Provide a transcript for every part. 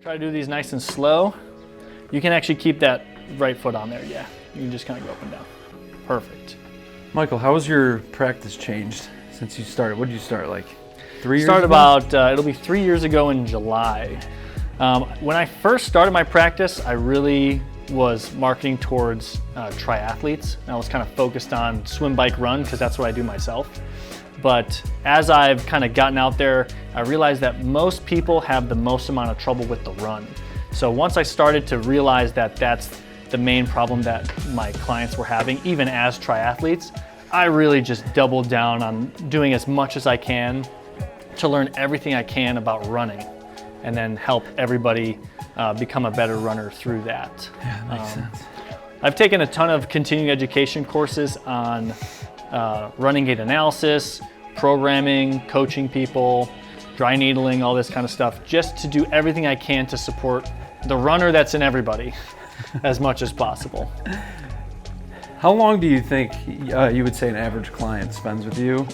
Try to do these nice and slow. You can actually keep that right foot on there, yeah. You can just kind of go up and down. Perfect. Michael, how has your practice changed since you started? What did you start, like 3 years Started ago? about, it'll be 3 years ago in July. When I first started my practice, I really was marketing towards triathletes. And I was kind of focused on swim, bike, run, because that's what I do myself. But as I've kind of gotten out there, I realized that most people have the most amount of trouble with the run. So once I started to realize that that's the main problem that my clients were having, even as triathletes, I really just doubled down on doing as much as I can to learn everything I can about running and then help everybody become a better runner through that. Yeah, that makes sense. I've taken a ton of continuing education courses on running gait analysis, programming, coaching people, dry needling, all this kind of stuff, just to do everything I can to support the runner that's in everybody as much as possible. How long do you think you would say an average client spends with you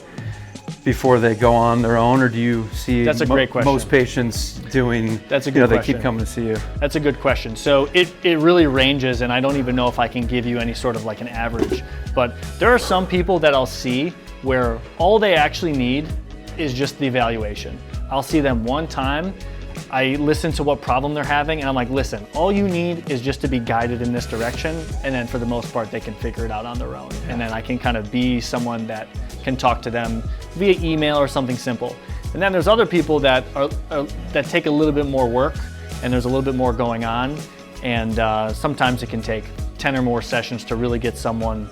before they go on their own, or do you see That's a great question. most patients doing, That's a good they question. keep coming to see you? That's a good question. So it really ranges, and I don't even know if I can give you any sort of like an average, but there are some people that I'll see where all they actually need is just the evaluation. I'll see them one time, I listen to what problem they're having, and I'm like, listen, all you need is just to be guided in this direction, and then for the most part, they can figure it out on their own. And then I can kind of be someone that can talk to them via email or something simple. And then there's other people that that take a little bit more work, and there's a little bit more going on, and sometimes it can take 10 or more sessions to really get someone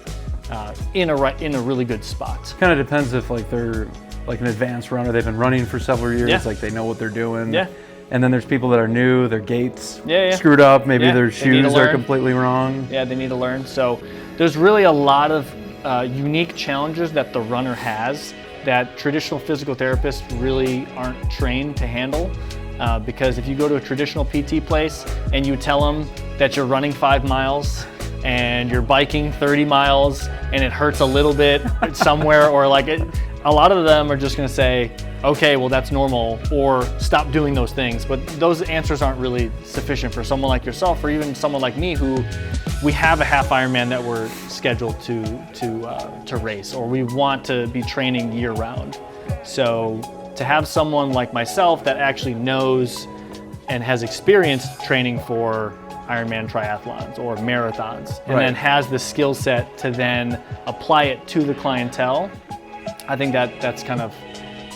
in a really good spot. Kind of depends if like they're like an advanced runner, they've been running for several years, Yeah. like they know what they're doing. Yeah. And then there's people that are new, their gaits Yeah. screwed up, maybe Yeah, their they need to shoes are learn. completely wrong. Yeah, they need to learn. So there's really a lot of unique challenges that the runner has that traditional physical therapists really aren't trained to handle. Because if you go to a traditional PT place and you tell them that you're running 5 miles and you're biking 30 miles and it hurts a little bit somewhere, or like a lot of them are just gonna say, okay, well that's normal, or stop doing those things. But those answers aren't really sufficient for someone like yourself, or even someone like me, who we have a half Ironman that we're scheduled to race, or we want to be training year round. So to have someone like myself that actually knows and has experienced training for Ironman triathlons or marathons, and Right. then has the skill set to then apply it to the clientele, I think that's kind of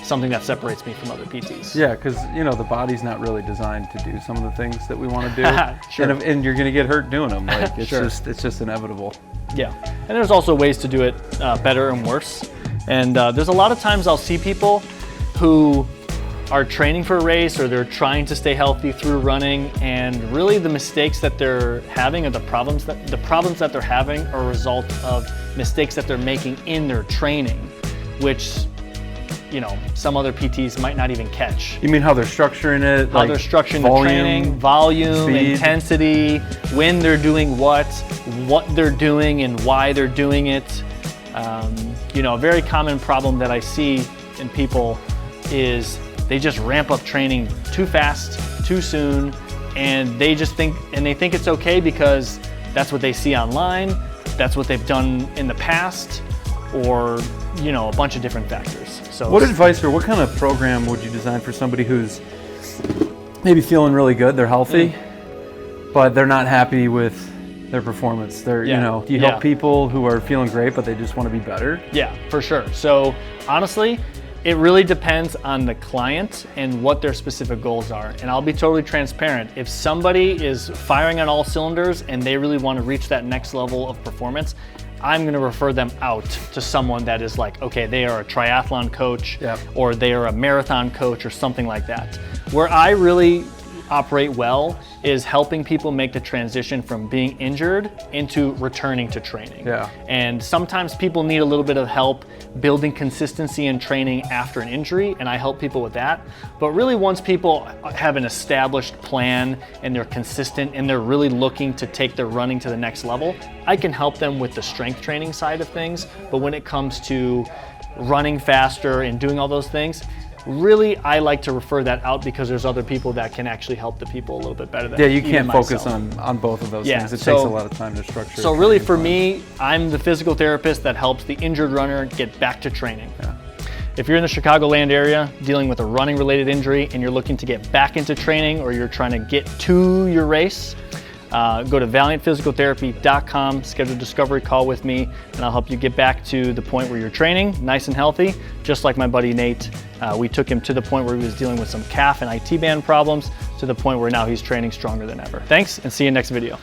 something that separates me from other PTs. Yeah, because the body's not really designed to do some of the things that we want to do. Sure. And you're gonna get hurt doing them. Like it's Sure. it's just inevitable. Yeah, and there's also ways to do it better and worse. And there's a lot of times I'll see people who are training for a race, or they're trying to stay healthy through running, and really the mistakes that they're having, or the problems that they're having, are a result of mistakes that they're making in their training, which some other PTs might not even catch. You mean how they're structuring it? How they're structuring the training, volume, speed. intensity, when they're doing what they're doing, and why they're doing it. A very common problem that I see in people is they just ramp up training too fast, too soon, and they think it's okay because that's what they see online, that's what they've done in the past, or a bunch of different factors. So What advice or what kind of program would you design for somebody who's maybe feeling really good, they're healthy, but they're not happy with their performance? Do you help people who are feeling great, but they just want to be better? Yeah, for sure. So honestly, it really depends on the client and what their specific goals are. And I'll be totally transparent. If somebody is firing on all cylinders and they really want to reach that next level of performance, I'm going to refer them out to someone that is like, okay, they are a triathlon coach, or they are a marathon coach, or something like that. Where I really operate well is helping people make the transition from being injured into returning to training. Yeah. And sometimes people need a little bit of help building consistency in training after an injury, and I help people with that. But really, once people have an established plan and they're consistent and they're really looking to take their running to the next level, I can help them with the strength training side of things. But when it comes to running faster and doing all those things, really I like to refer that out because there's other people that can actually help the people a little bit better than you can't focus myself. on both of those things. It takes a lot of time to structure. So really for me, I'm the physical therapist that helps the injured runner get back to training. Yeah. If you're in the Chicagoland area dealing with a running related injury and you're looking to get back into training or you're trying to get to your race, go to valiantphysicaltherapy.com, schedule a discovery call with me, and I'll help you get back to the point where you're training nice and healthy, just like my buddy Nate. We took him to the point where he was dealing with some calf and IT band problems to the point where now he's training stronger than ever. Thanks, and see you next video.